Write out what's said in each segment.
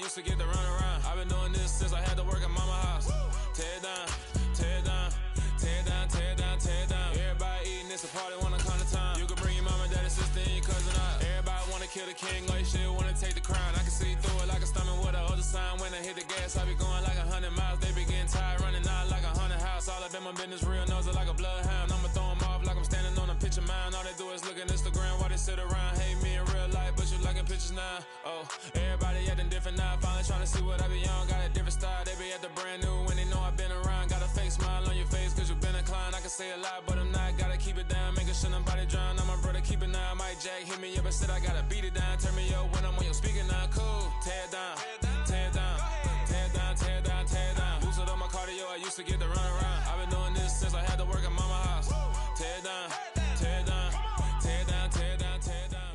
used to get to run around. I've been doing this since I had to work at mama house. Tear it down, tear it down, tear it down, tear it down, tear it down. Everybody eating, it's a party when I come to time. You can bring your mama, daddy, sister, and your cousin out. Everybody wanna kill the king, like shit, wanna take the crown. I can see through it like a stomach with a other sign. When I hit the gas, I be going like 100 miles. They be getting tired, running out like 100 house. All up in my business, real nose it like a bloodhound. I'ma throw them off like I'm standing on a picture mound. All they do is look at Instagram while they sit around. Hate me in real life, but you liking pictures now. Oh, everybody acting different now. Finally trying to see what I be on. Got a different style, they be at the brand new when they know I've been around. Got a fake smile on your face cause you been inclined. I can say a lot, but I'm not. Gotta keep it down, making sure nobody drown. I'm my brother, keep it now. Mike Jack hit me up and said I gotta beat it down. Turn me up when I'm on your speaker now. Cool, tear it down, tear it down, tear it down, tear it down, tear it down. Boosted up my cardio, I used to get to run around. I've been doing this since I had to work at mama house. Tear it down, tear it down, tear it down, tear it down, tear it down.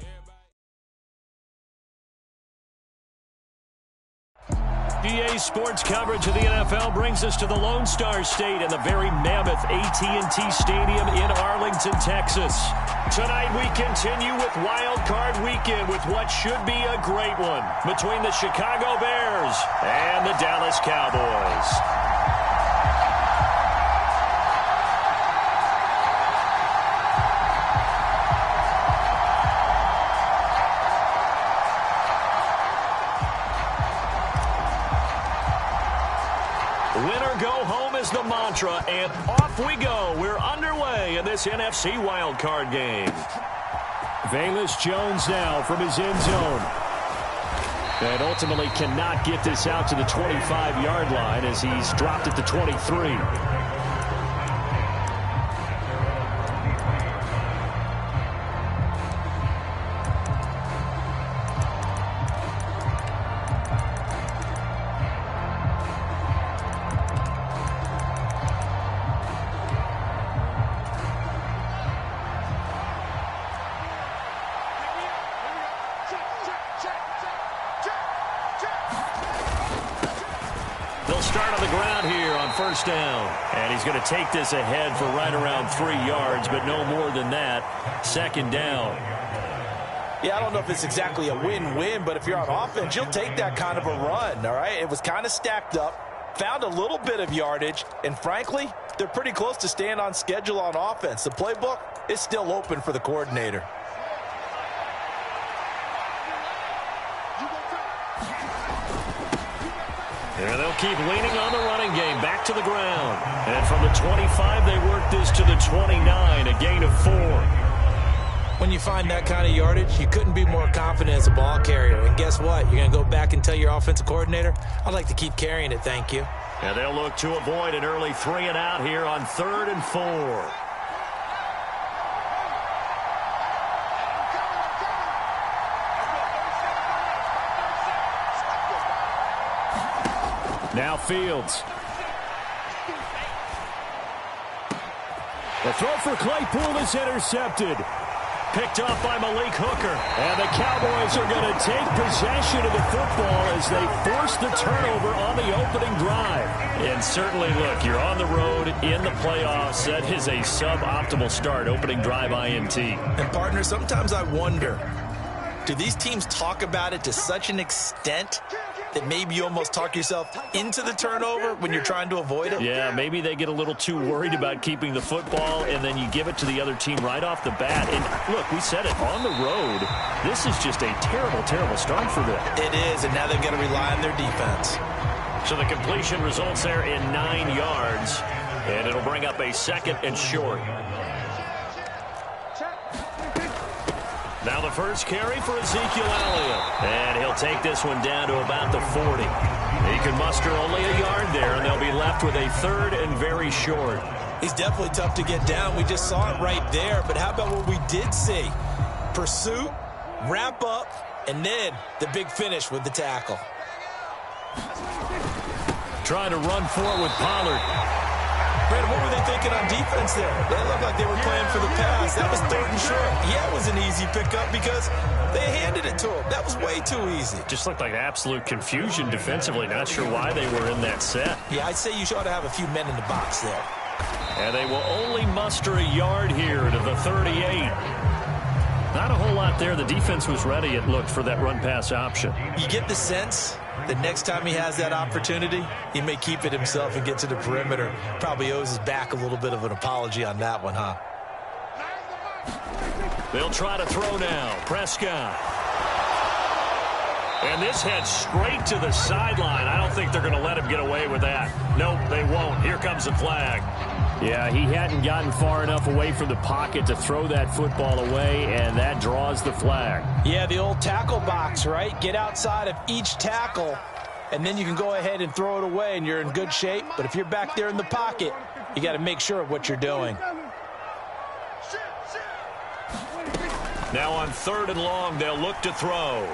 EA Sports coverage of the NFL brings us to the Lone Star State and the very mammoth AT&T Stadium in Arlington, Texas. Tonight we continue with Wild Card Weekend with what should be a great one between the Chicago Bears and the Dallas Cowboys. Winner go home is the mantra, and off we go. We're underway in this NFC wildcard game. Velus Jones now from his end zone. And ultimately cannot get this out to the 25-yard line as he's dropped at the 23. First down, and he's going to take this ahead for right around 3 yards, but no more than that. Second down. Yeah, I don't know if it's exactly a win-win, but if you're on offense, you'll take that kind of a run, all right? It was kind of stacked up, found a little bit of yardage, and frankly, they're pretty close to staying on schedule on offense. The playbook is still open for the coordinator. And they'll keep leaning on the running game. Back to the ground. And from the 25, they work this to the 29, a gain of 4. When you find that kind of yardage, you couldn't be more confident as a ball carrier. And guess what? You're going to go back and tell your offensive coordinator, I'd like to keep carrying it, thank you. And they'll look to avoid an early 3 and out here on 3rd and 4. Now Fields. The throw for Claypool is intercepted. Picked up by Malik Hooker. And the Cowboys are going to take possession of the football as they force the turnover on the opening drive. And certainly, look, you're on the road in the playoffs. That is a suboptimal start, opening drive INT. And, partner, sometimes I wonder, do these teams talk about it to such an extent that maybe you almost talk yourself into the turnover when you're trying to avoid it? Yeah, maybe they get a little too worried about keeping the football, and then you give it to the other team right off the bat. And, look, we said it, on the road, this is just a terrible, terrible start for them. It is, and now they've got to rely on their defense. So the completion results there in 9 yards, and it'll bring up a 2nd and short. Now the first carry for Ezekiel Elliott. And he'll take this one down to about the 40. He can muster only a yard there, and they'll be left with a 3rd and very short. He's definitely tough to get down. We just saw it right there. But how about what we did see? Pursuit, wrap up, and then the big finish with the tackle. Trying to run for it with Pollard. Brad, what were they thinking on defense there? They looked like they were playing for the pass. That was 3rd and short. Yeah, it was an easy pickup because they handed it to him. That was way too easy. Just looked like absolute confusion defensively. Not sure why they were in that set. Yeah, I'd say you ought to have a few men in the box there. And they will only muster a yard here to the 38. Not a whole lot there. The defense was ready, it looked, for that run-pass option. You get the sense that next time he has that opportunity, he may keep it himself and get to the perimeter. Probably owes his back a little bit of an apology on that one, huh? They'll try to throw now. Prescott. And this heads straight to the sideline. I don't think they're going to let him get away with that. Nope, they won't. Here comes the flag. Yeah, he hadn't gotten far enough away from the pocket to throw that football away, and that draws the flag. Yeah, the old tackle box, right? Get outside of each tackle, and then you can go ahead and throw it away, and you're in good shape. But if you're back there in the pocket, you got to make sure of what you're doing. Now on 3rd and long, they'll look to throw.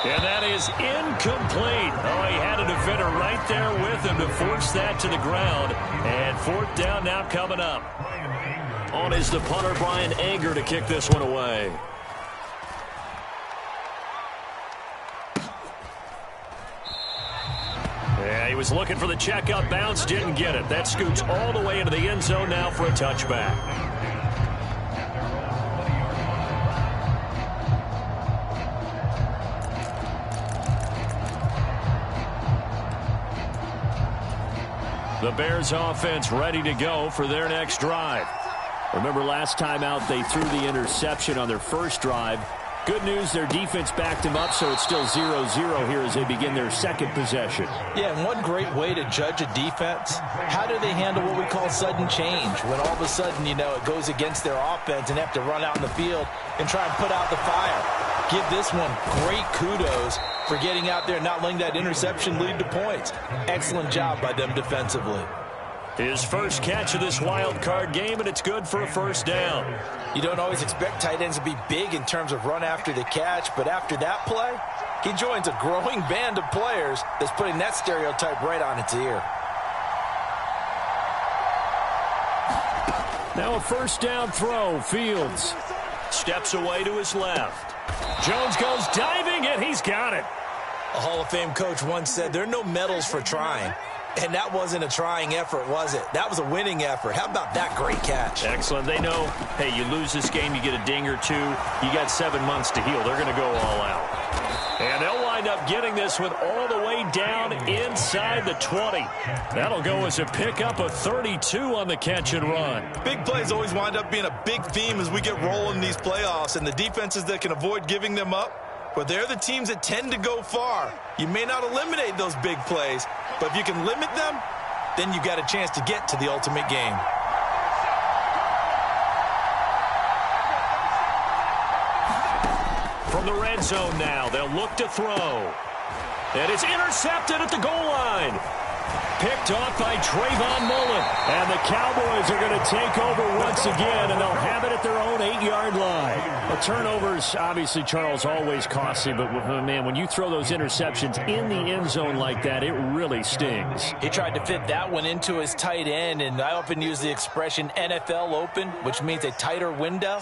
And that is incomplete. Oh, he had a defender right there with him to force that to the ground. And 4th down now coming up. On is the punter, Brian Anger, to kick this one away. Yeah, he was looking for the checkup bounce, didn't get it. That scoots all the way into the end zone now for a touchback. The Bears offense ready to go for their next drive. Remember last time out they threw the interception on their first drive. Good news, their defense backed them up, so it's still 0-0 here as they begin their second possession. Yeah, and one great way to judge a defense, how do they handle what we call sudden change? When all of a sudden, you know, it goes against their offense and they have to run out in the field and try and put out the fire. Give this one great kudos for getting out there and not letting that interception lead to points. Excellent job by them defensively. His first catch of this wild card game, and it's good for a first down. You don't always expect tight ends to be big in terms of run after the catch, but after that play, he joins a growing band of players that's putting that stereotype right on its ear. Now a first down throw. Fields steps away to his left. Jones goes diving, and he's got it. A Hall of Fame coach once said there are no medals for trying. And that wasn't a trying effort, was it? That was a winning effort. How about that great catch? Excellent. They know, hey, you lose this game, you get a ding or two. You got 7 months to heal. They're going to go all out. And they'll wind up getting this one all the way down inside the 20. That'll go as a pickup of 32 on the catch and run. Big plays always wind up being a big theme as we get rolling in these playoffs. And the defenses that can avoid giving them up, but they're the teams that tend to go far. You may not eliminate those big plays, but if you can limit them, then you've got a chance to get to the ultimate game. From the red zone now, they'll look to throw. And it's intercepted at the goal line. Picked off by Trayvon Mullen. And the Cowboys are going to take over once again, and they'll have it at their own 8-yard line. A turnover's obviously, Charles, always costly, but, man, when you throw those interceptions in the end zone like that, it really stings. He tried to fit that one into his tight end, and I often use the expression NFL open, which means a tighter window.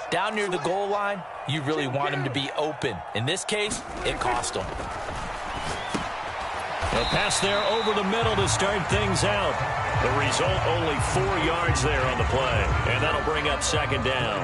Down near the goal line, you really want him to be open. In this case, it cost him. A pass there over the middle to start things out. The result, only 4 yards there on the play. And that'll bring up second down.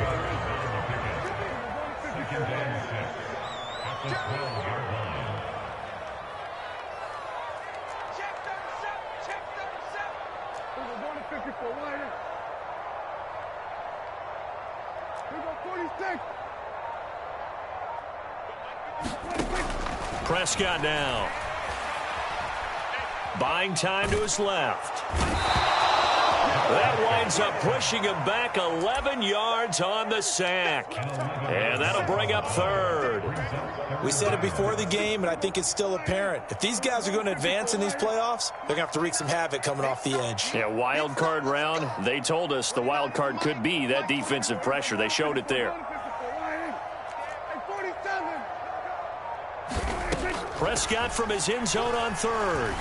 Prescott now. Buying time to his left. That winds up pushing him back 11 yards on the sack. And that'll bring up third. We said it before the game, and I think it's still apparent. If these guys are going to advance in these playoffs, they're going to have to wreak some havoc coming off the edge. Yeah, wild card round. They told us the wild card could be that defensive pressure. They showed it there. Prescott from his end zone on third.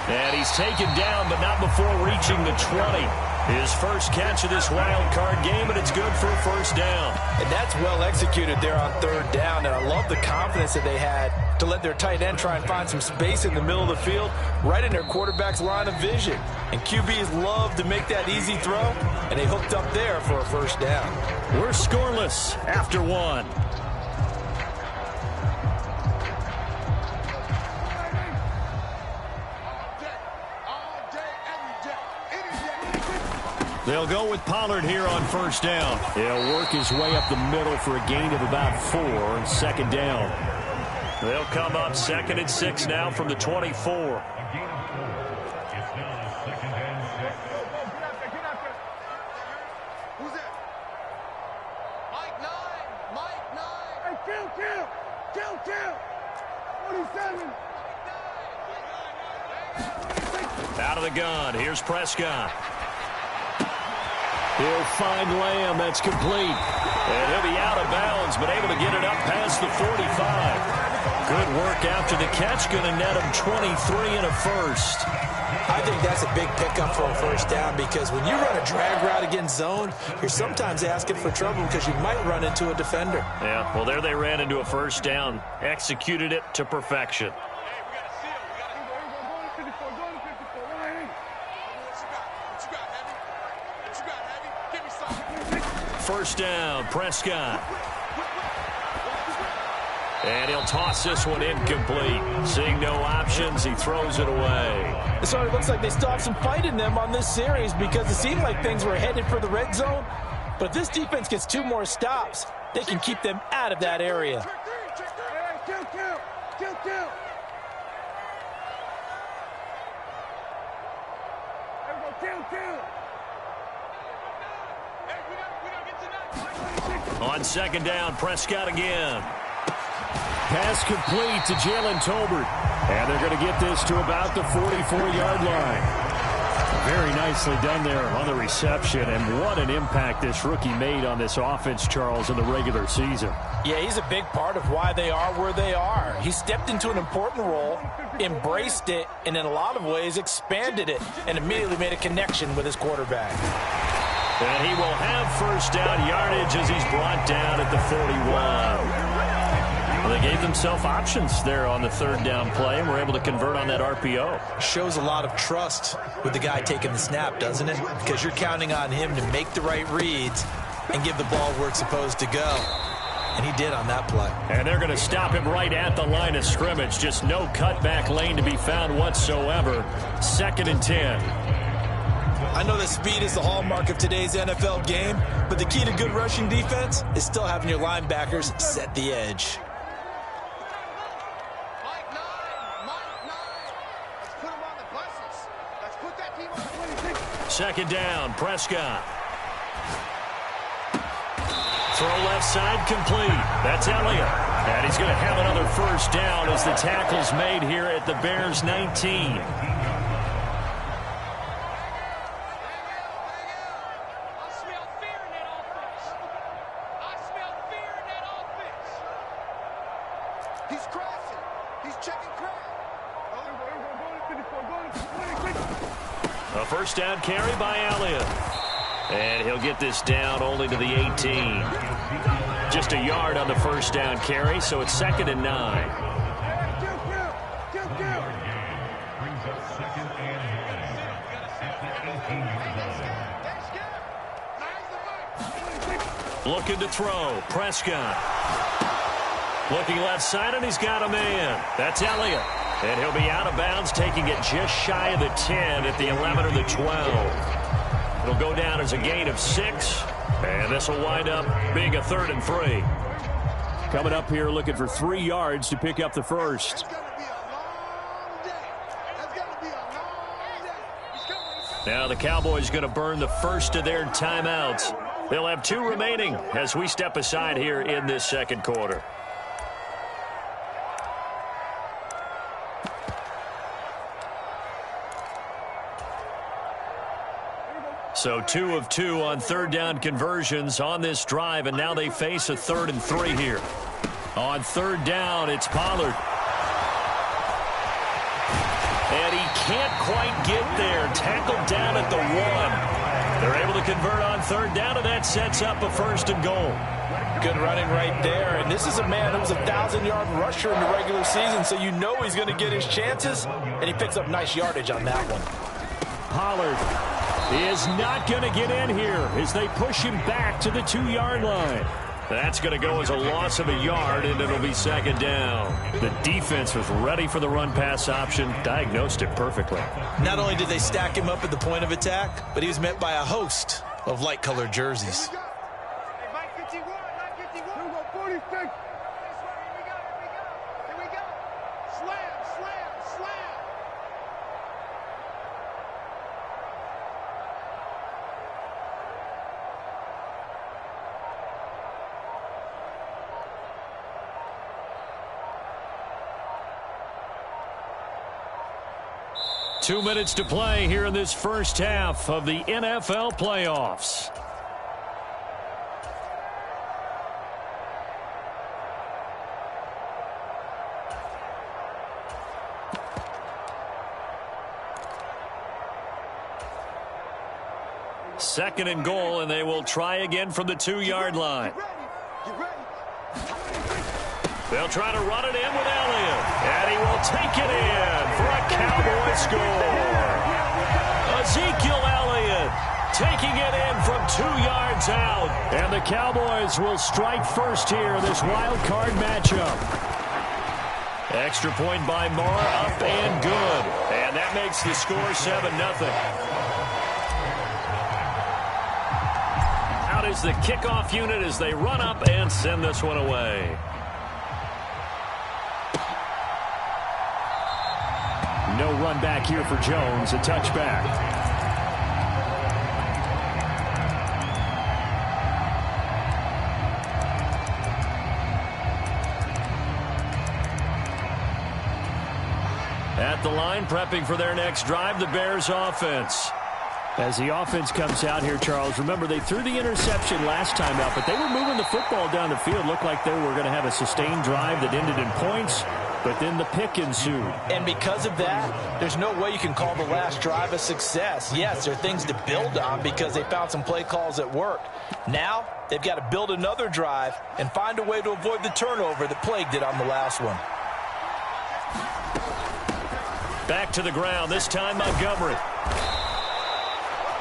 And he's taken down, but not before reaching the 20. His first catch of this wild card game, and it's good for a first down. And that's well executed there on third down, and I love the confidence that they had to let their tight end try and find some space in the middle of the field, right in their quarterback's line of vision. And QBs love to make that easy throw, and they hooked up there for a first down. We're scoreless after one. They'll go with Pollard here on first down. He'll work his way up the middle for a gain of about 4, second down. They'll come up 2nd and 6 now from the 24. Who's that? Mike 9. Hey, kill. 47. Out of the gun. Here's Prescott. He'll find Lamb. That's complete. And he'll be out of bounds, but able to get it up past the 45. Good work after the catch. Going to net him 23 and a first. I think that's a big pickup for a first down, because when you run a drag route against zone, you're sometimes asking for trouble because you might run into a defender. Yeah, well, there they ran into a first down. Executed it to perfection. First down, Prescott. And he'll toss this one incomplete. Seeing no options, he throws it away. So it looks like they still have some fight in them on this series, because it seemed like things were headed for the red zone. But if this defense gets 2 more stops, they can keep them out of that area. On second down, Prescott again. Pass complete to Jalen Tolbert. And they're going to get this to about the 44-yard line. Very nicely done there on the reception. And what an impact this rookie made on this offense, Charles, in the regular season. Yeah, he's a big part of why they are where they are. He stepped into an important role, embraced it, and in a lot of ways expanded it, and immediately made a connection with his quarterback. And he will have first down yardage as he's brought down at the 41. Well, they gave themselves options there on the third down play and were able to convert on that RPO. Shows a lot of trust with the guy taking the snap, doesn't it? Because you're counting on him to make the right reads and give the ball where it's supposed to go. And he did on that play. And they're going to stop him right at the line of scrimmage. Just no cutback lane to be found whatsoever. 2nd and 10. I know that speed is the hallmark of today's NFL game, but the key to good rushing defense is still having your linebackers set the edge. Mike 9. Let's put him on the buses. Let's put that team on the 2nd down, Prescott. Throw left side complete. That's Elliott. And he's going to have another first down as the tackle's made here at the Bears 19. A first down carry by Elliott. And he'll get this down only to the 18. Just a yard on the first down carry, so it's 2nd and 9. Looking to throw. Prescott. Looking left side, and he's got a man. That's Elliott. And he'll be out of bounds, taking it just shy of the 10 at the 11 or the 12. It'll go down as a gain of 6, and this will wind up being a 3rd and 3. Coming up here looking for 3 yards to pick up the first. Now the Cowboys going to burn the first of their timeouts. They'll have 2 remaining as we step aside here in this second quarter. So 2 of 2 on third down conversions on this drive, and now they face a 3rd and 3 here. On third down, it's Pollard. And he can't quite get there. Tackled down at the 1. They're able to convert on third down, and that sets up a 1st and goal. Good running right there. And this is a man who was a 1,000-yard rusher in the regular season, so you know he's going to get his chances, and he picks up nice yardage on that one. Pollard is not going to get in here as they push him back to the 2-yard line. That's going to go as a loss of a yard, and it'll be 2nd down. The defense was ready for the run-pass option, diagnosed it perfectly. Not only did they stack him up at the point of attack, but he was met by a host of light-colored jerseys. Two minutes to play here in this first half of the NFL playoffs. Second and goal, and they will try again from the 2-yard line. They'll try to run it in with Elliott, and he will take it in for a Cowboy score. Ezekiel Elliott taking it in from 2 yards out, and the Cowboys will strike first here in this wild card matchup. Extra point by Moore, up and good, and that makes the score 7-0. Out is the kickoff unit as they run up and send this one away. No run back here for Jones, a touchback. At the line, prepping for their next drive, the Bears offense. As the offense comes out here, Charles, remember they threw the interception last time out, but they were moving the football down the field. Looked like they were going to have a sustained drive that ended in points. But then the pick ensued. And because of that, there's no way you can call the last drive a success. Yes, there are things to build on because they found some play calls that worked. Now, they've got to build another drive and find a way to avoid the turnover that plagued it on the last one. Back to the ground, this time Montgomery.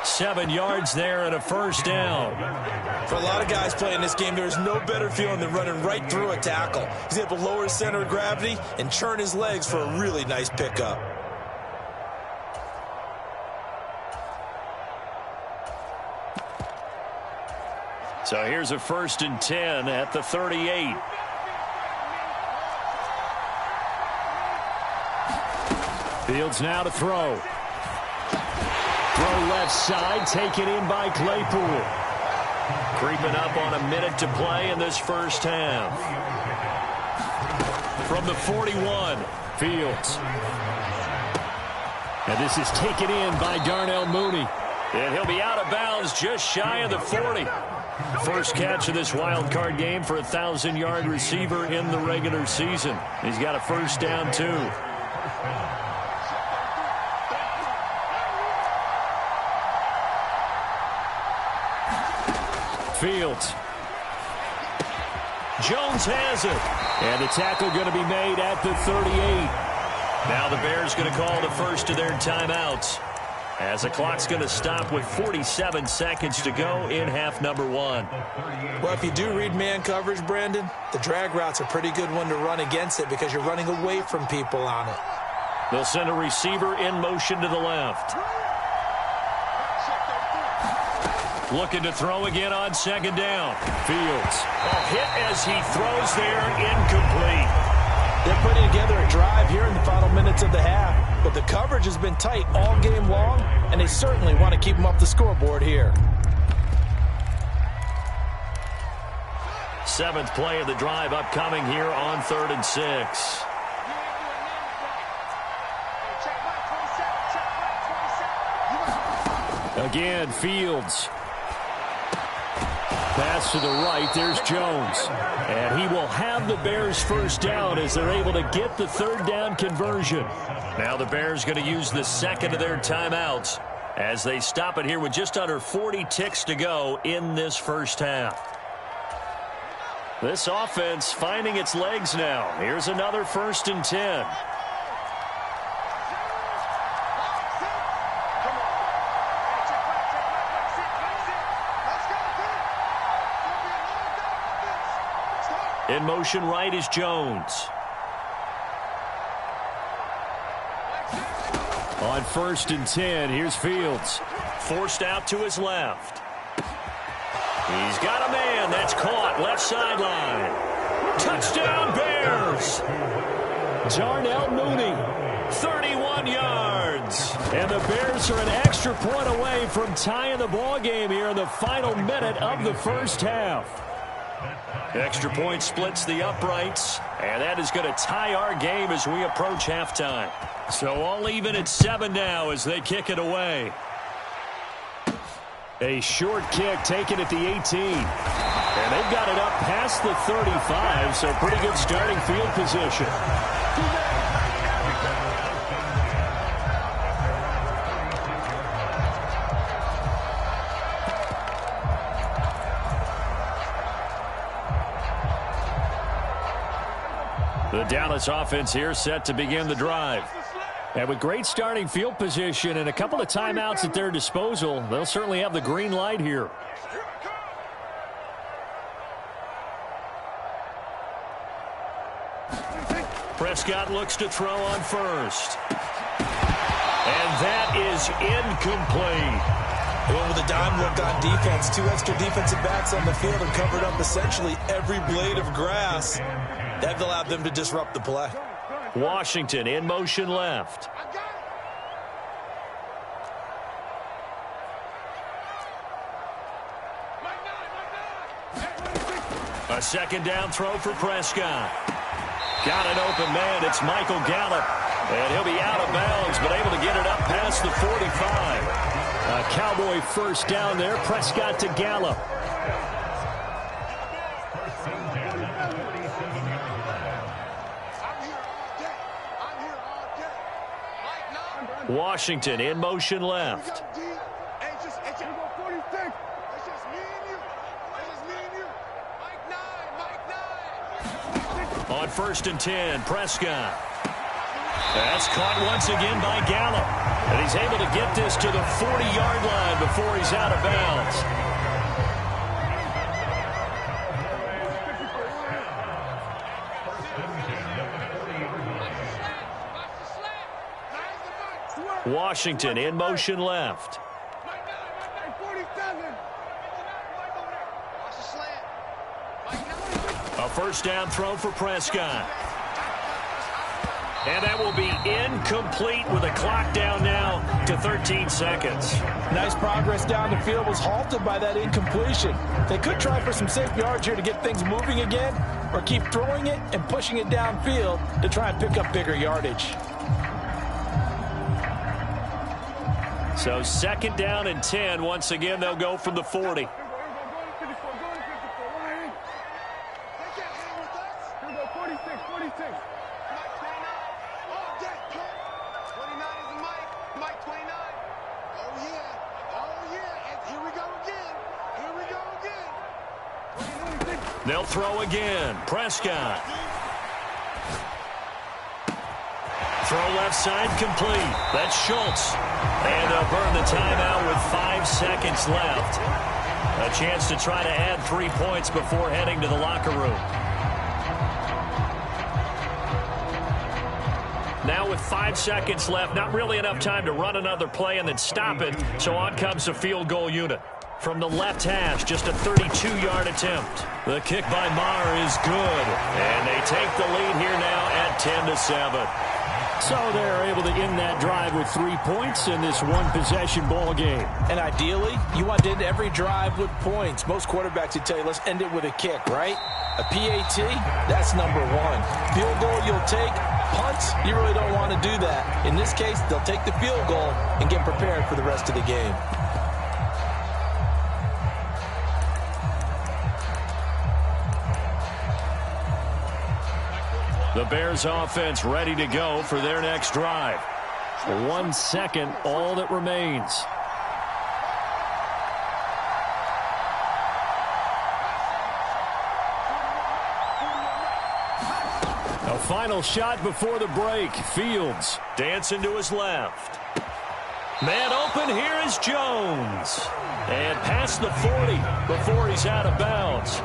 7 yards there and a 1st down. For a lot of guys playing this game, there's no better feeling than running right through a tackle. He's able to lower his center of gravity and churn his legs for a really nice pickup. So here's a 1st and 10 at the 38. Fields now to throw. Throw left side, taken in by Claypool. Creeping up on a minute to play in this first half. From the 41, Fields. And this is taken in by Darnell Mooney. And he'll be out of bounds just shy of the 40. First catch of this wild card game for a 1,000-yard receiver in the regular season. He's got a 1st down, too. Fields. Jones has it. And the tackle going to be made at the 38. Now the Bears going to call the first of their timeouts, as the clock's going to stop with 47 seconds to go in half number 1. Well, if you do read man coverage, Brandon, the drag route's a pretty good one to run against it because you're running away from people on it. They'll send a receiver in motion to the left. Looking to throw again on 2nd down. Fields. A hit as he throws there, incomplete. They're putting together a drive here in the final minutes of the half, but the coverage has been tight all game long, and they certainly want to keep them up the scoreboard here. 7th play of the drive upcoming here on 3rd and 6. Again, Fields. Pass to the right. There's Jones. And he will have the Bears' 1st down as they're able to get the 3rd down conversion. Now the Bears going to use the 2nd of their timeouts. as they stop it here with just under 40 ticks to go in this first half. This offense finding its legs now. Here's another 1st and 10. In motion right is Jones. On 1st and 10, here's Fields. Forced out to his left. He's got a man. That's caught. Left sideline. Touchdown, Bears. Darnell Mooney, 31 yards. And the Bears are an extra point away from tying the ball game here in the final minute of the first half. Extra point splits the uprights, and that is going to tie our game as we approach halftime. So all even at 7 now as they kick it away. A short kick taken at the 18. And they've got it up past the 35, so pretty good starting field position. The Dallas offense here set to begin the drive. And with great starting field position and a couple of timeouts at their disposal, they'll certainly have the green light here. Prescott looks to throw on first. And that is incomplete. Well, with a dime look on defense, 2 extra defensive backs on the field and covered up essentially every blade of grass. That allowed them to disrupt the play. Washington in motion left. A 2nd down throw for Prescott. Got an open man. It's Michael Gallup. And he'll be out of bounds, but able to get it up past the 45. A Cowboy 1st down there. Prescott to Gallup. Washington in motion left. On 1st and 10, Prescott. That's caught once again by Gallup. And he's able to get this to the 40-yard line before he's out of bounds. Washington in motion left. A 1st down throw for Prescott. And that will be incomplete with a clock down now to 13 seconds. Nice progress down the field was halted by that incompletion. They could try for some safe yards here to get things moving again, or keep throwing it and pushing it downfield to try and pick up bigger yardage. So 2nd down and 10. Once again, they'll go from the 40. They'll throw again. Prescott. Throw left side complete. That's Schultz. And they'll burn the timeout with 5 seconds left. A chance to try to add 3 points before heading to the locker room. Now with 5 seconds left, not really enough time to run another play and then stop it. So on comes the field goal unit. From the left hash, just a 32-yard attempt. The kick by Maher is good. And they take the lead here now at 10-7. So they're able to end that drive with 3 points in this one-possession ball game. And ideally, you want to end every drive with points. Most quarterbacks would tell you, let's end it with a kick, right? A PAT, that's number 1. Field goal you'll take. Punts, you really don't want to do that. In this case, they'll take the field goal and get prepared for the rest of the game. The Bears offense ready to go for their next drive. 1 second, all that remains. A final shot before the break. Fields dancing to his left. Man open, here is Jones. And past the 40 before he's out of bounds.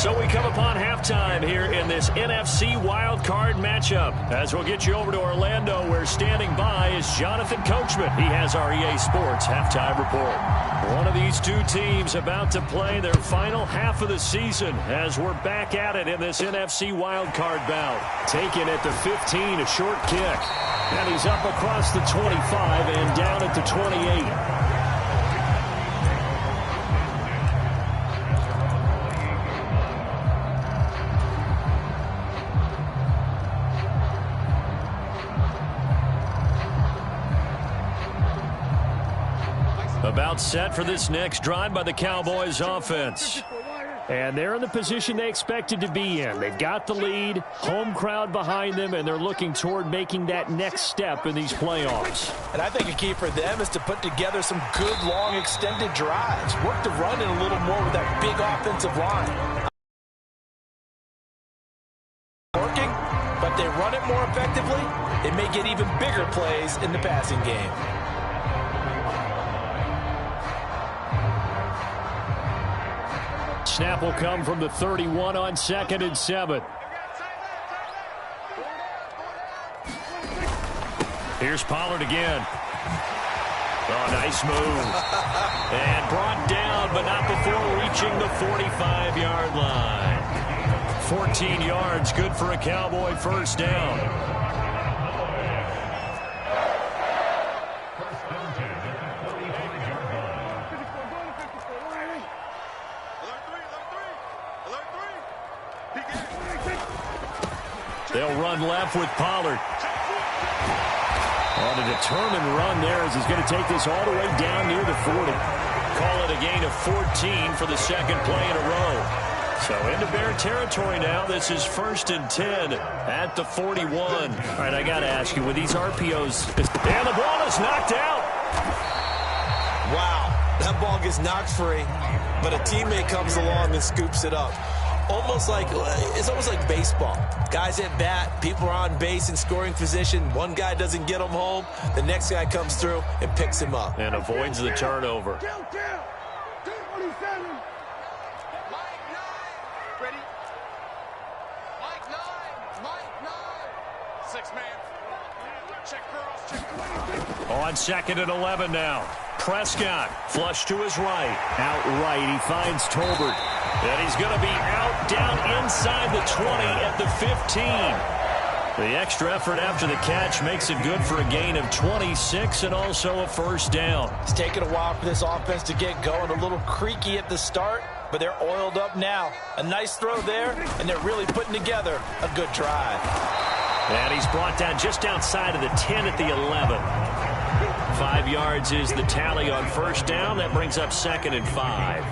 So we come upon halftime here in this NFC wildcard matchup. As we'll get you over to Orlando, where standing by is Jonathan Coachman. He has our EA Sports halftime report. One of these two teams about to play their final half of the season as we're back at it in this NFC wildcard bout. Taken at the 15, a short kick. And he's up across the 25 and down at the 28. About set for this next drive by the Cowboys offense. And they're in the position they expected to be in. They've got the lead, home crowd behind them, and they're looking toward making that next step in these playoffs. And I think a key for them is to put together some good, long, extended drives. Work the run in a little more with that big offensive line. Working, but they run it more effectively, they may get even bigger plays in the passing game. Snap will come from the 31 on 2nd and 7. Here's Pollard again. Oh, nice move. And brought down, but not before reaching the 45-yard line. 14 yards, good for a Cowboy first down. They'll run left with Pollard. On a determined run there as he's going to take this all the way down near the 40. Call it a gain of 14 for the second play in a row. So into Bear territory now. This is 1st and 10 at the 41. All right, I got to ask you, with these RPOs, and the ball is knocked out. Wow, that ball gets knocked free, but a teammate comes along and scoops it up. It's almost like baseball. Guys at bat, people are on base in scoring position. One guy doesn't get him home. The next guy comes through and picks him up. And avoids the turnover. Mike 9. Ready? Mike 9. 6-man. Check cross. Check. On 2nd and 11 now. Prescott, flush to his right. Out right, he finds Tolbert. And he's going to be out down inside the 20 at the 15. The extra effort after the catch makes it good for a gain of 26 and also a first down. It's taken a while for this offense to get going. A little creaky at the start, but they're oiled up now. A nice throw there, and they're really putting together a good drive. And he's brought down just outside of the 10 at the 11. 5 yards is the tally on first down. That brings up 2nd and 5.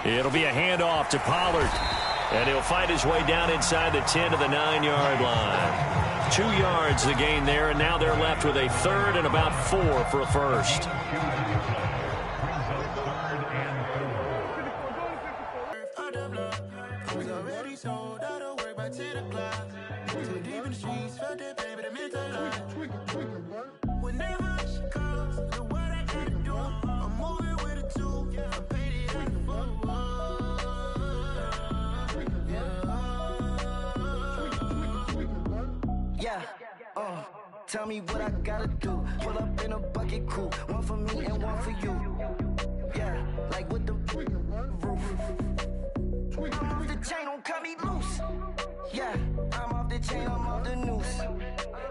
It'll be a handoff to Pollard. And he'll find his way down inside the 10 to the 9-yard line. 2 yards the gain there, and now they're left with a 3rd and about 4 for a first. Tell me what I gotta do. Pull up in a bucket crew. One for me and one for you. Yeah, like with the roof. I'm off the chain, don't cut me loose. Yeah, I'm off the chain, I'm off the noose.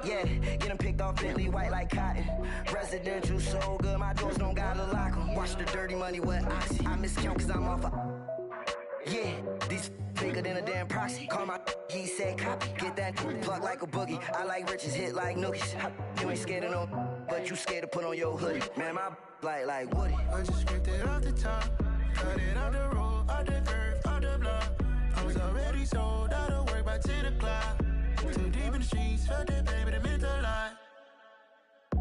Yeah, get them picked off Bentley white like cotton. Residential so good, my doors don't gotta lock them. Watch the dirty money with Oxy. I miscount cause I'm off a... Yeah, these bigger than a damn proxy. Call my he said copy. Get that plug like a boogie. I like riches, hit like nookies. You ain't scared of no, but you scared to put on your hoodie. Man, my like Woody. I just scraped it off the top. Cut it out the road, out the curve, out the block. I was already sold out of work by 10 o'clock. Too deep in the streets, felt that baby, that meant a lot.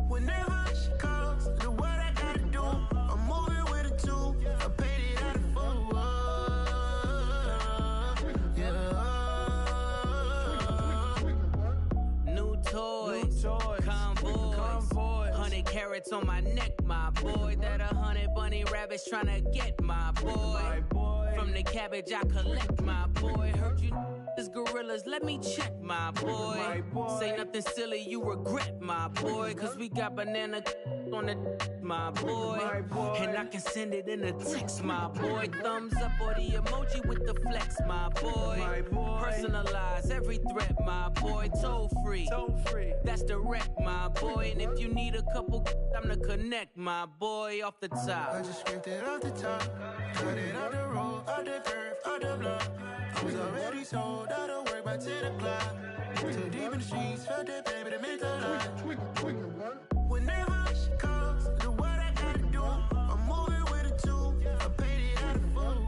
Whenever she calls, look what I gotta do. I'm moving with a two. I paid it out of 4. on my neck, my boy. That 100 bunny rabbits tryna get my boy. From the cabbage I collect, my boy. Heard you is gorillas, let me check, my boy. Say nothing silly, you regret, my boy. Cause we got banana on the my boy. And I can send it in a text, my boy. Thumbs up or the emoji with the flex, my boy. Personalize every threat, my boy. Toll free, that's direct, my boy. And if you need a couple, I'm to connect, my boy, off the top. I just scraped it off the top, cut it on the road, on the curve, on the block. I was already sold, out of work by 10 o'clock. Too deep in the streets, felt that baby, the mental lie. Whenever she calls, do what I gotta do. I'm moving with a two, I paid it out of full.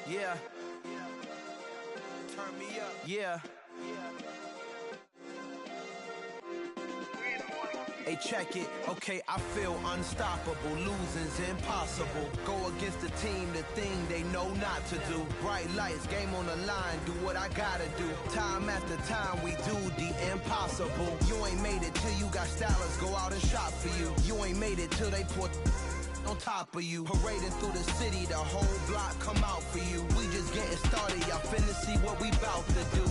Yeah. Turn me up. Yeah. Hey, check it. Okay, I feel unstoppable. Losing's impossible. Go against the team, the thing they know not to do. Bright lights, game on the line, do what I gotta do. Time after time, we do the impossible. You ain't made it till you got stylists go out and shop for you. You ain't made it till they put on top of you. Parading through the city, the whole block come out for you. We just getting started, y'all finna see what we bout to do.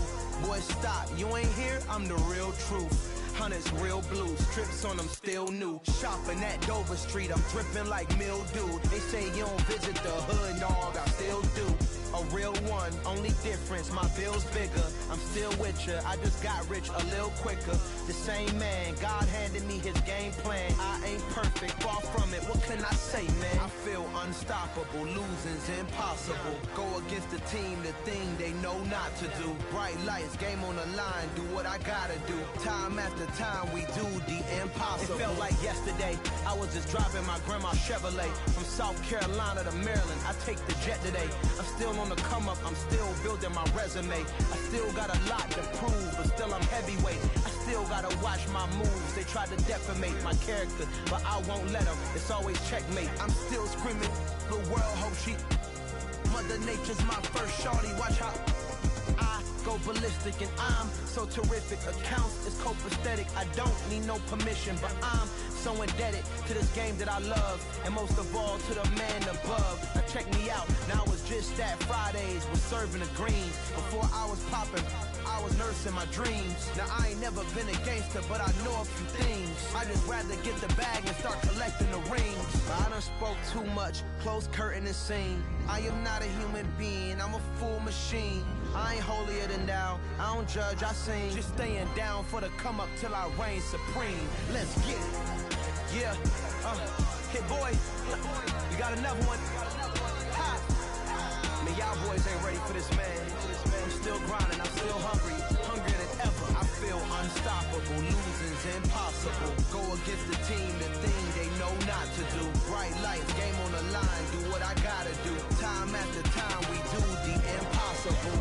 Boy, stop, you ain't here, I'm the real truth. Hunters, real blues, strips on them still new. Shopping at Dover Street, I'm dripping like mildew. They say you don't visit the hood, dog, I still do. A real one, only difference, my bill's bigger. I'm still with ya, I just got rich a little quicker. The same man, God handed me his game plan. I ain't perfect, far from it, what can I say, man? I feel unstoppable, losing's impossible. Go against the team, the thing they know not to do. Bright lights, game on the line, do what I gotta do. Time after time, we do the impossible. It felt like yesterday, I was just driving my grandma's Chevrolet. From South Carolina to Maryland, I take the jet today. I'm still on the come up, I'm still building my resume. I still got a lot to prove, but still I'm heavyweight. I still gotta watch my moves. They tried to defamate my character, but I won't let them. It's always checkmate. I'm still screaming, the world hope she. Mother Nature's my first shorty. Watch how I go ballistic, and I'm so terrific. Accounts is copacetic. I don't need no permission, but I'm so indebted to this game that I love, and most of all to the man above. Now check me out, now it's just that Fridays was serving the greens. Before I was popping, I was nursing my dreams. Now I ain't never been a gangster, but I know a few things. I just rather get the bag and start collecting the rings. I done spoke too much, close curtain and scene. I am not a human being, I'm a full machine. I ain't holier than thou, I don't judge, I sing. Just staying down for the come up till I reign supreme. Let's get it. Yeah, hit boy, you got another one. Ha. Man, y'all boys ain't ready for this, man. I'm still grinding, I'm still hungry, hungrier than ever. I feel unstoppable, losing's impossible. Go against the team, the thing they know not to do. Bright lights, game on the line, do what I gotta do. Time after time, we do the impossible.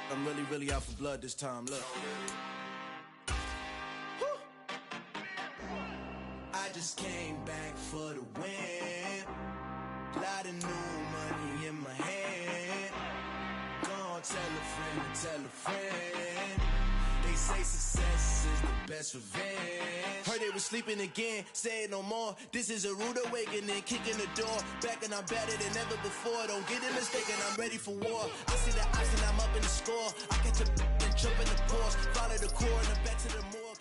I'm really out for blood this time, look. I just came back for the win. Lot of new money in my hand. Gonna tell a friend to tell a friend. They say success is the best revenge. Heard they were sleeping again, say it no more. This is a rude awakening, kicking the door. Back and I'm better than ever before. Don't get it mistaken, I'm ready for war. I see the option, I'm up in the score. I catch a and jump in the course. Follow the core and back to the morgue.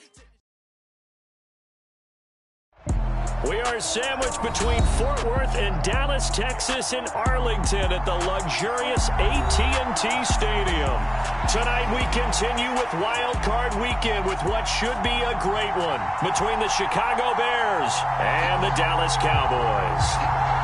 We are sandwiched between Fort Worth and Dallas, Texas, in Arlington at the luxurious AT&T Stadium. Tonight we continue with Wild Card Weekend with what should be a great one between the Chicago Bears and the Dallas Cowboys.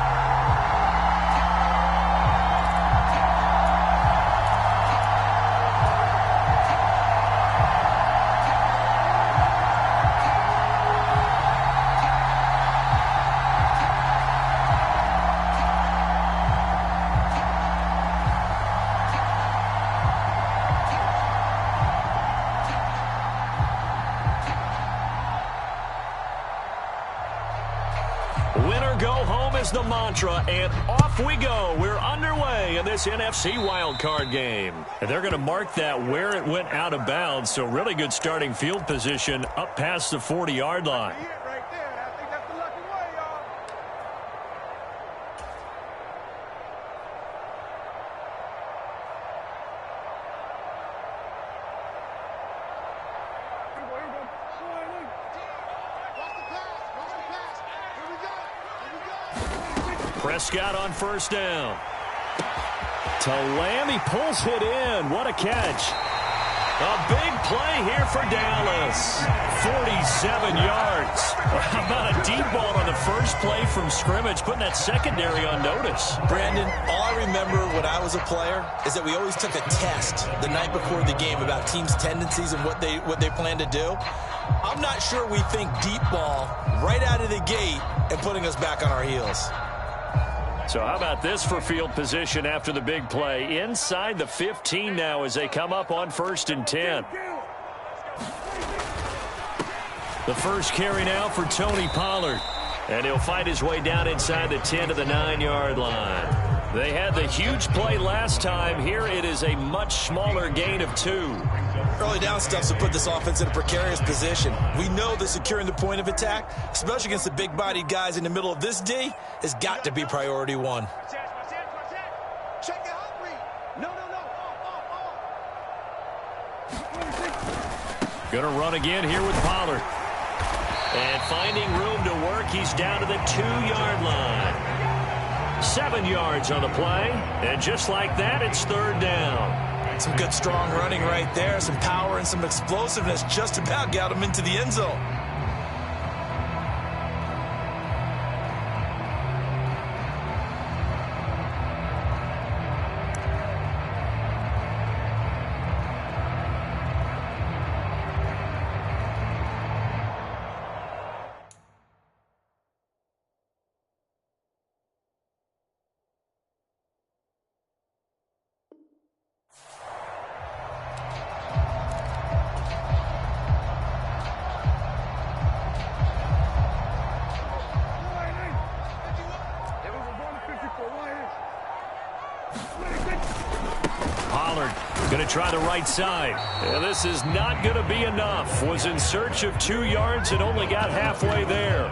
go home is the mantra, and off we go. We're underway in this NFC wildcard game. And they're going to mark that where it went out of bounds, so really good starting field position up past the 40-yard line. Prescott on first down. To Lamb, he pulls it in. What a catch. A big play here for Dallas. 47 yards. How about a deep ball on the first play from scrimmage, putting that secondary on notice? Brandon, all I remember when I was a player is that we always took a test the night before the game about teams' tendencies and what they plan to do. I'm not sure we think deep ball right out of the gate and putting us back on our heels. So how about this for field position after the big play? Inside the 15 now as they come up on 1st and 10. The first carry now for Tony Pollard. And he'll find his way down inside the 10 to the 9-yard line. They had the huge play last time. Here it is a much smaller gain of 2. Early down stuff to put this offense in a precarious position. We know that securing the point of attack, especially against the big-bodied guys in the middle of this D, has got to be priority 1. Going to run again here with Pollard. And finding room to work, he's down to the 2-yard line. 7 yards on the play. And just like that, it's 3rd down. Some good, strong running right there. Some power and some explosiveness just about got him into the end zone. Going to try the right side. And this is not going to be enough. Was in search of 2 yards and only got halfway there.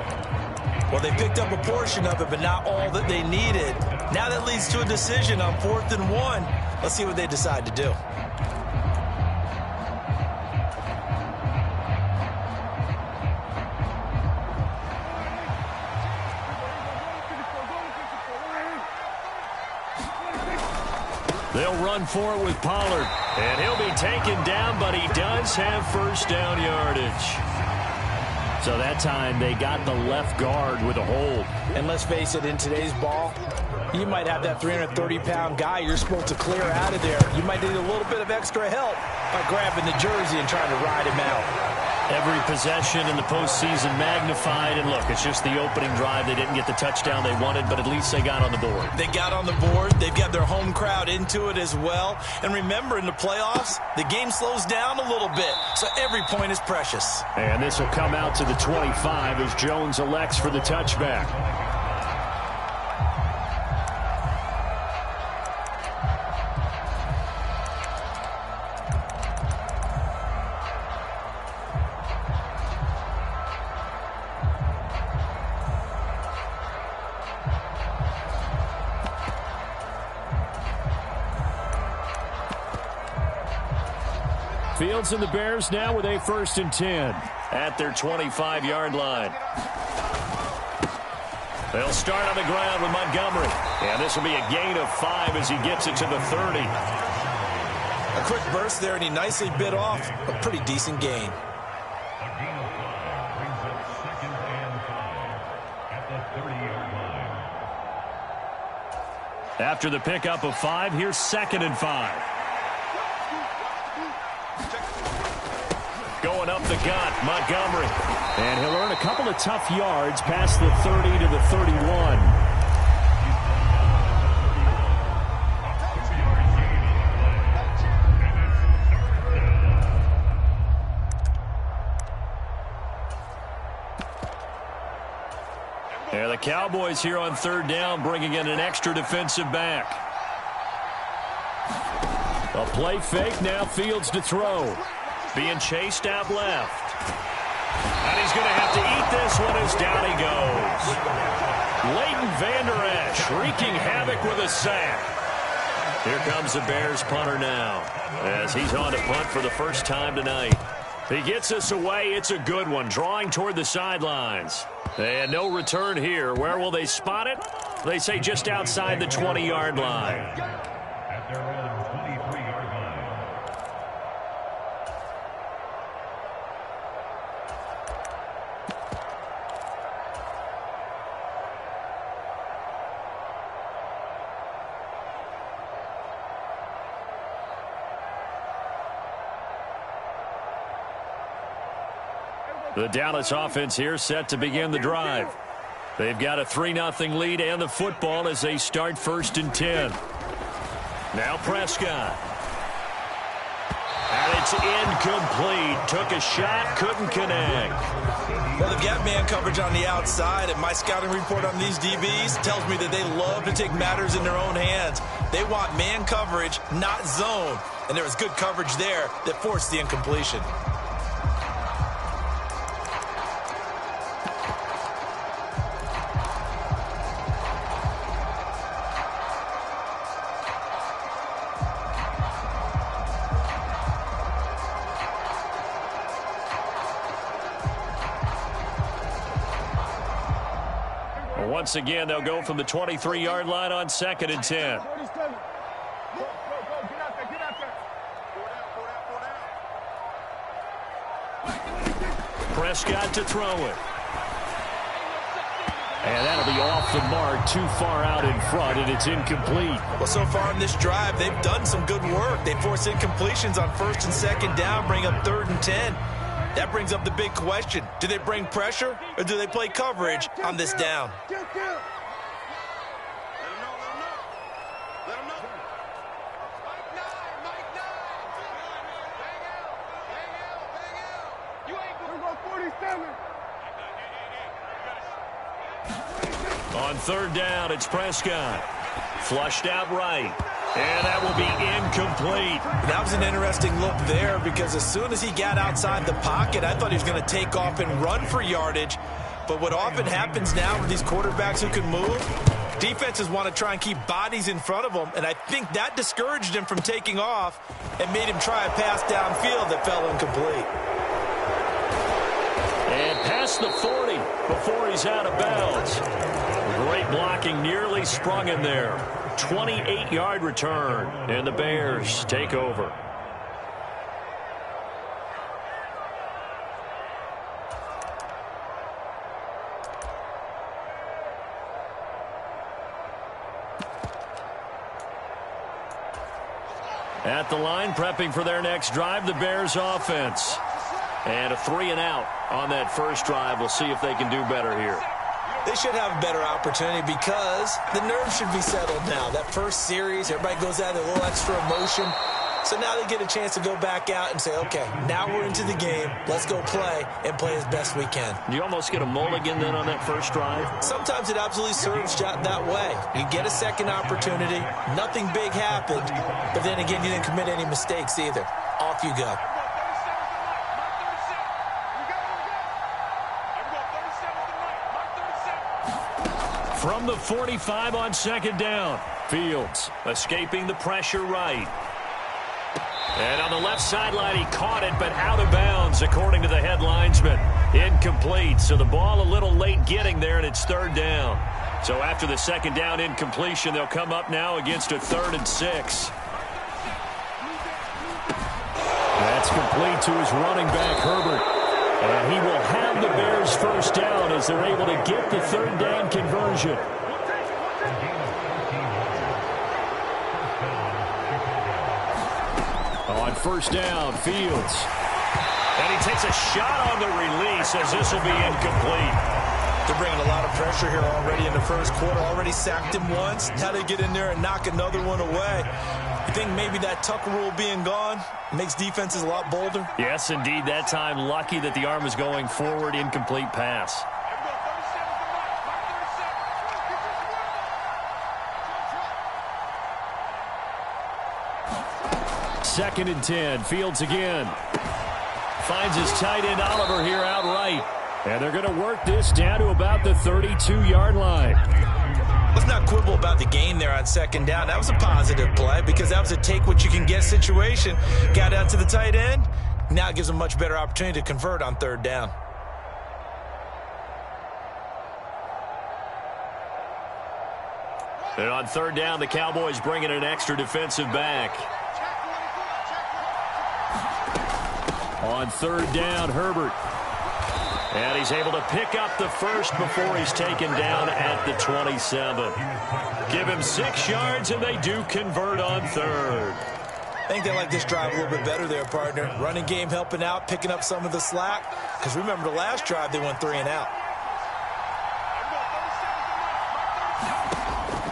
Well, they picked up a portion of it, but not all that they needed. Now that leads to a decision on 4th and 1. Let's see what they decide to do. They'll run for it with Pollard. And he'll be taken down, but he does have first down yardage. So that time they got the left guard with a hold. And let's face it, in today's ball, you might have that 330-pound guy you're supposed to clear out of there. You might need a little bit of extra help by grabbing the jersey and trying to ride him out. Every possession in the postseason magnified. And look, it's just the opening drive. They didn't get the touchdown they wanted, but at least they got on the board. They got on the board. They've got their home crowd into it as well. And remember, in the playoffs, the game slows down a little bit, so every point is precious. And this will come out to the 25 as Jones elects for the touchback. Fields and the Bears now with a 1st and 10 at their 25-yard line. They'll start on the ground with Montgomery. And this will be a gain of 5 as he gets it to the 30. A quick burst there, and he nicely bit off a pretty decent gain. After the pickup of 5, here's 2nd and 5. Going up the gut, Montgomery. And he'll earn a couple of tough yards past the 30 to the 31. There they Cowboys here on third down, bringing in an extra defensive back. A play fake, now Fields to throw. Being chased out left. And he's going to have to eat this one as down he goes. Leighton Vander Esch wreaking havoc with a sack. Here comes the Bears punter now as he's on to punt for the first time tonight. He gets us away. It's a good one, drawing toward the sidelines. And no return here. Where will they spot it? They say just outside the 20-yard line. At their own 23-yard line. The Dallas offense here set to begin the drive. They've got a 3-0 lead and the football as they start 1st and 10. Now Prescott. And it's incomplete. Took a shot, couldn't connect. Well, they've got man coverage on the outside, and my scouting report on these DBs tells me that they love to take matters in their own hands. They want man coverage, not zone. And there was good coverage there that forced the incompletion. Once again, they'll go from the 23-yard line on 2nd and 10. Prescott to throw it. And that'll be off the mark, too far out in front, and it's incomplete. Well, so far in this drive, they've done some good work. They force incompletions on 1st and 2nd down, bring up 3rd and 10. That brings up the big question. Do they bring pressure or do they play coverage on this down? On 3rd down, it's Prescott. Flushed out right. And that will be incomplete. That was an interesting look there because as soon as he got outside the pocket, I thought he was going to take off and run for yardage. But what often happens now with these quarterbacks who can move, defenses want to try and keep bodies in front of them, and I think that discouraged him from taking off and made him try a pass downfield that fell incomplete. And past the 40 before he's out of bounds. Great blocking, nearly sprung him there. 28-yard return, and the Bears take over. At the line, prepping for their next drive, the Bears offense. And a 3-and-out on that first drive. We'll see if they can do better here. They should have a better opportunity because the nerves should be settled now. That first series, everybody goes out with a little extra emotion. So now they get a chance to go back out and say, okay, now we're into the game. Let's go play and play as best we can. You almost get a mulligan then on that first drive? Sometimes it absolutely serves that way. You get a second opportunity. Nothing big happened. But then again, you didn't commit any mistakes either. Off you go. From the 45 on 2nd down, Fields escaping the pressure right. And on the left sideline, he caught it, but out of bounds, according to the head linesman. Incomplete, so the ball a little late getting there, and it's 3rd down. So after the 2nd down incompletion, they'll come up now against a 3rd and 6. That's complete to his running back, Herbert. And he will have the Bears first down as they're able to get the 3rd down conversion. On 1st down, Fields. And he takes a shot on the release as this will be incomplete. They're bringing a lot of pressure here already in the first quarter. Already sacked him once. Now they get in there and knock another one away. You think maybe that Tucker rule being gone makes defenses a lot bolder? Yes, indeed. That time, lucky that the arm was going forward. Incomplete pass. 2nd and 10. Fields again. Finds his tight end Oliver here outright. And they're going to work this down to about the 32-yard line. Let's not quibble about the gain there on 2nd down. That was a positive play because that was a take-what-you-can-get situation. Got out to the tight end. Now it gives them a much better opportunity to convert on 3rd down. And on 3rd down, the Cowboys bring in an extra defensive back. On 3rd down, Herbert. And he's able to pick up the first before he's taken down at the 27. Give him 6 yards, and they do convert on 3rd. I think they like this drive a little bit better there, partner. Running game helping out, picking up some of the slack. Because remember the last drive, they went 3 and out.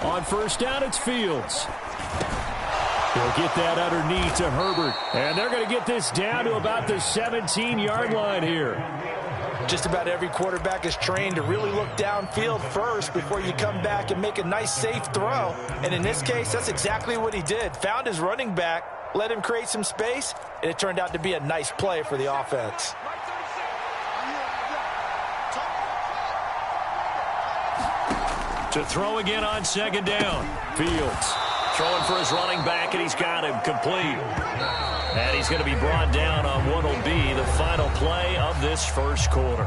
On 1st down, it's Fields. He'll get that underneath to Herbert. And they're going to get this down to about the 17-yard line here. Just about every quarterback is trained to really look downfield first before you come back and make a nice, safe throw. And in this case, that's exactly what he did. Found his running back, let him create some space, and it turned out to be a nice play for the offense. To throw again on 2nd down. Fields throwing for his running back, and he's got him complete. And he's going to be brought down on what will be the final play of this first quarter.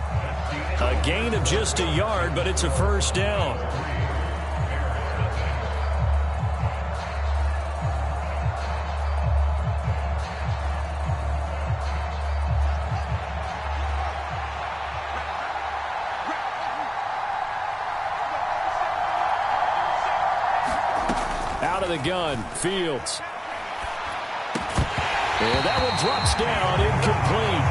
A gain of just a yard, but it's a 1st down. Out of the gun, Fields. And that one drops down, incomplete.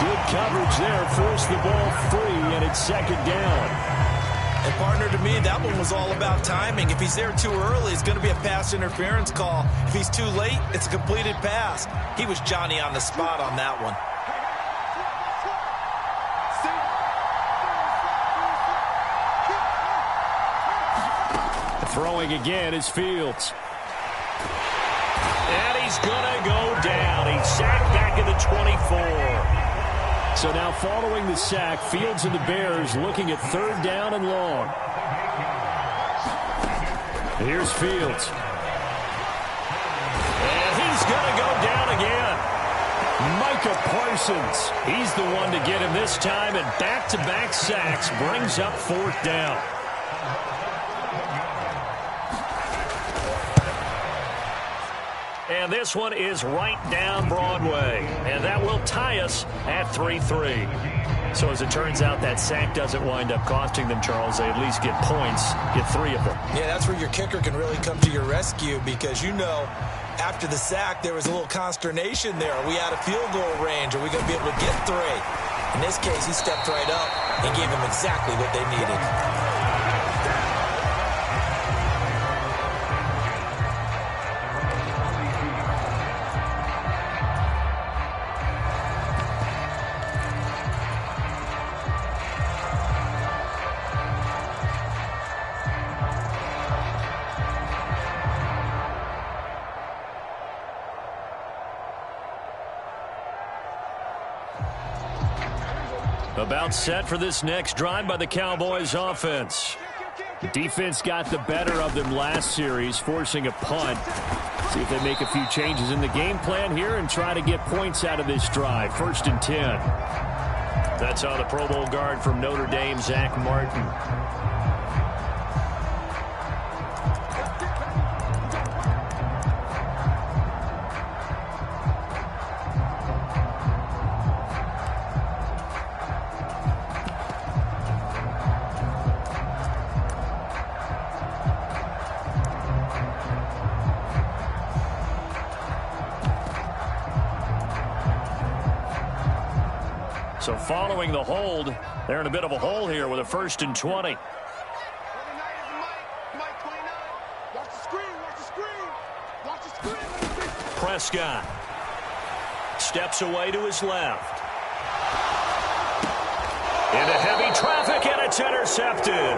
Good coverage there, forced the ball free, and it's 2nd down. And partner, to me, that one was all about timing. If he's there too early, it's going to be a pass interference call. If he's too late, it's a completed pass. He was Johnny on the spot on that one. Throwing again is Fields. And he's going to go down. He's sacked back at the 24. So now following the sack, Fields and the Bears looking at 3rd down and long. Here's Fields. And he's going to go down again. Micah Parsons. He's the one to get him this time, and back-to-back sacks brings up 4th down. And this one is right down Broadway. And that will tie us at 3-3. So as it turns out, that sack doesn't wind up costing them, Charles. They at least get points, get 3 of them. Yeah, that's where your kicker can really come to your rescue because, you know, after the sack, there was a little consternation there. Are we out of field goal range? Are we going to be able to get 3? In this case, he stepped right up and gave them exactly what they needed. About set for this next drive by the Cowboys offense. Defense got the better of them last series, forcing a punt. See if they make a few changes in the game plan here and try to get points out of this drive. 1st and 10. That's on the Pro Bowl guard from Notre Dame, Zach Martin. So following the hold, they're in a bit of a hole here with a 1st and 20. Prescott steps away to his left. Into heavy traffic, and it's intercepted.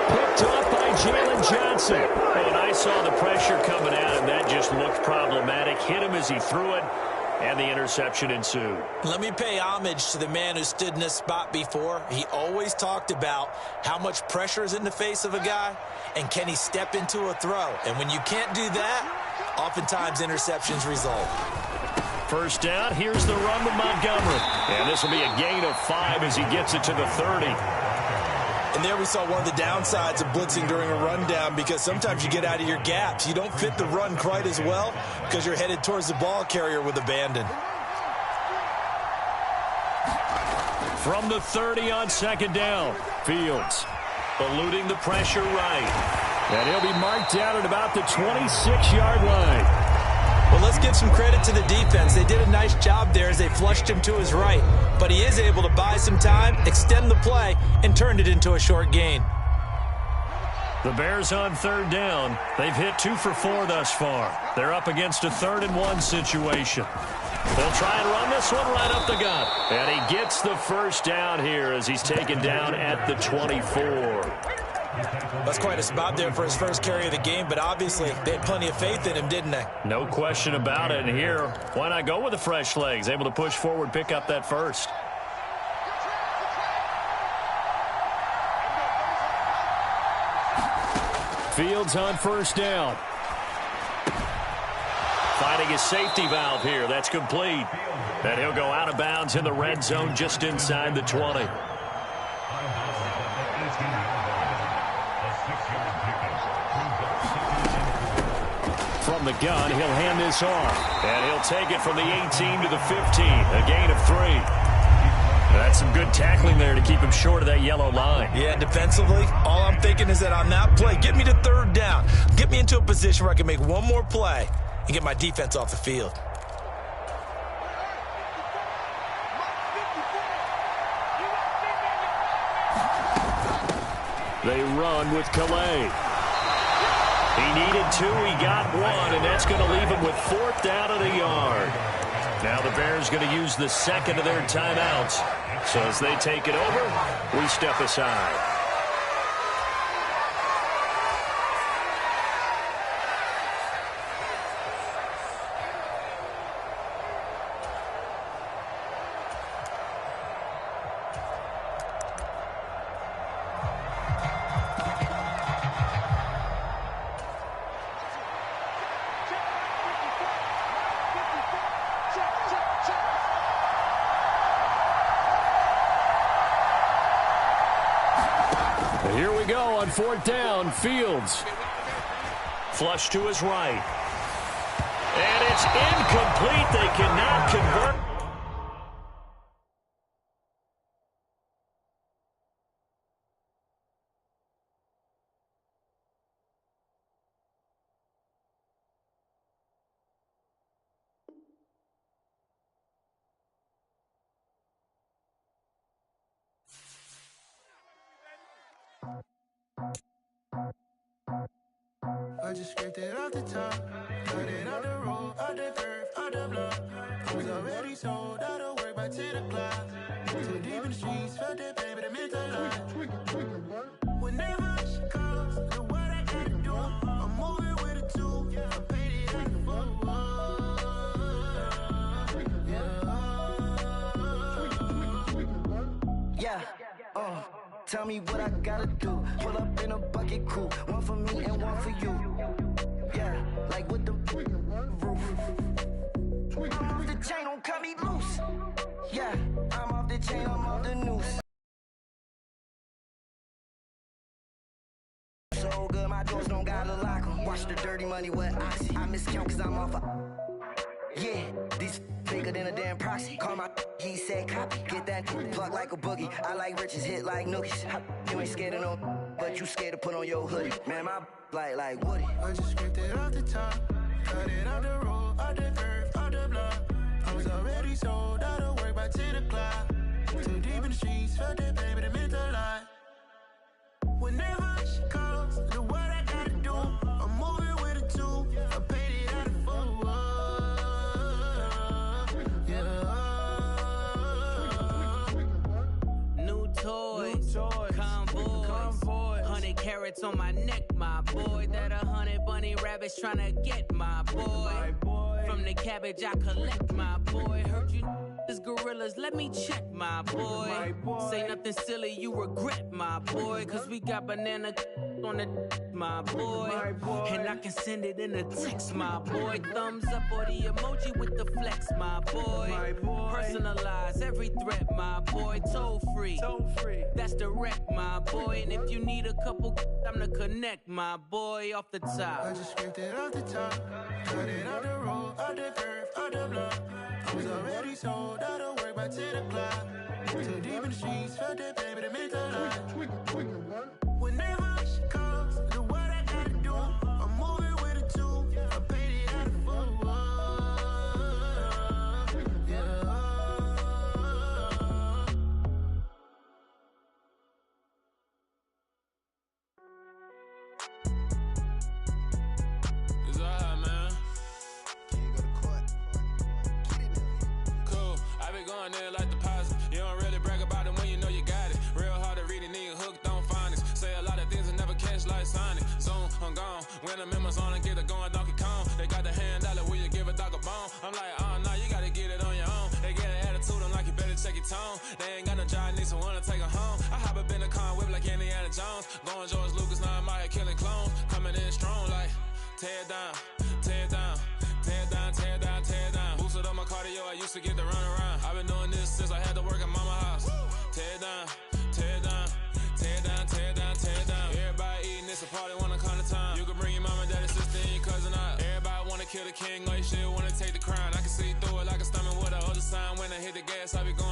Picked off by Jalen Johnson. And I saw the pressure coming at him. That just looked problematic. Hit him as he threw it, and the interception ensued. Let me pay homage to the man who stood in this spot before. He always talked about how much pressure is in the face of a guy, and can he step into a throw. And when you can't do that, oftentimes interceptions result. First down, here's the run to Montgomery. And this will be a gain of 5 as he gets it to the 30. And there we saw one of the downsides of blitzing during a rundown, because sometimes you get out of your gaps. You don't fit the run quite as well because you're headed towards the ball carrier with abandon. From the 30 on second down, Fields eluding the pressure right. And he'll be marked down at about the 26-yard line. Well, let's give some credit to the defense. They did a nice job there as they flushed him to his right. But he is able to buy some time, extend the play, and turned it into a short gain. The Bears on third down. They've hit 2 for 4 thus far. They're up against a 3rd-and-1 situation. They'll try and run this one right up the gut. And he gets the first down here as he's taken down at the 24. That's quite a spot there for his first carry of the game, but obviously they had plenty of faith in him, didn't they? No question about it. And here, why not go with the fresh legs? Able to push forward, pick up that first. Fields on first down. Finding his safety valve here. That's complete. And he'll go out of bounds in the red zone just inside the 20. From the gun, he'll hand this off. And he'll take it from the 18 to the 15. A gain of 3. That's some good tackling there to keep him short of that yellow line. Yeah, defensively, all I'm thinking is that on that play, get me to third down. Get me into a position where I can make one more play and get my defense off the field. They run with Calais. He needed 2, he got 1, and that's going to leave him with 4th down and a yard. Now the Bears going to use the second of their timeouts. So as they take it over, we step aside. Here we go on 4th down. Fields. Flush to his right. And it's incomplete. They cannot convert. I just scraped it off the top, cut it on the road, on the curve, on the block. I was already sold out of work by 10 o'clock. Too deep in the streets, felt that pain, but it meant a lot. Whenever she calls, know what I gotta do. I'm moving with a 2, I paid it at the tell me what I gotta do. Pull up in a bucket crew, one for me and one for you. Yeah, like with the roof. I'm off the chain, don't cut me loose. Yeah, I'm off the chain, I'm off the noose. So good, my doors don't gotta lock 'em. Watch the dirty money with Oxy. I miscount cause I'm off yeah, these bigger than a damn proxy. Call my he said copy. Get that plug like a boogie. I like riches, hit like nookies. You ain't scared of no, but you scared to put on your hoodie. Man, my like Woody. I just scraped it off the top, cut it on the road, on the curve, on the block. I was already sold out of work by 10 o'clock. Too deep in the streets, felt that pain, but it meant a lot. Whenever she calls, know what I gotta do. I'm moving with a 2, I paid it out of 4. New toys, convoys, 100 carats on my neck, my boy. That 100 bunny rabbits tryna get, my boy. From the cabbage I collect, my boy. Heard you is gorillas, let me check, my boy. Say nothing silly, you regret, my boy. Cause we got banana on the my boy. And I can send it in a text, my boy. Thumbs up or the emoji with the flex, my boy. Personalize every threat, my boy. Toll free. That's direct, my boy. And if you need a couple, I'm the connect, my boy, off the top. I just scraped it off the top, cut it on the road, on the curve, on the block. I was already sold out of work by 10 o'clock. Too deep in the streets, felt that baby to make a lot. Whenever she calls, do what I gotta do. I'm moving with a two, I paid it out of full. It's alright, man. Cool, I be going there like deposit. You don't really brag about it when you know you got it. Real hard to read a nigga hooked on phonics. Say a lot of things and never catch like Sonic. Zoom, I'm gone. When the members on and get it going Donkey Kong. They got the hand dollar, will you give a dog a bone? I'm like, oh no, you gotta get it on your own. They get an attitude, I'm like, you better check your tone. They ain't got no job, need someone to take her home. I hop up in the car, whip like Indiana Jones. Going George Lucas, now I'm out here killing clones. Coming in strong like, tear down, tear down, tear down, tear down, tear down. Boosted up my cardio, I used to get to run around. I've been doing this since I had to work at mama house. Tear down, tear down, tear down, tear down, tear down. Everybody eating this, a party wanna come to time. You can bring your mama, daddy, sister, and your cousin out. Everybody wanna kill the king, or you shit wanna take the crown. I can see through it like a stomach with a other sign. When I hit the gas, I be going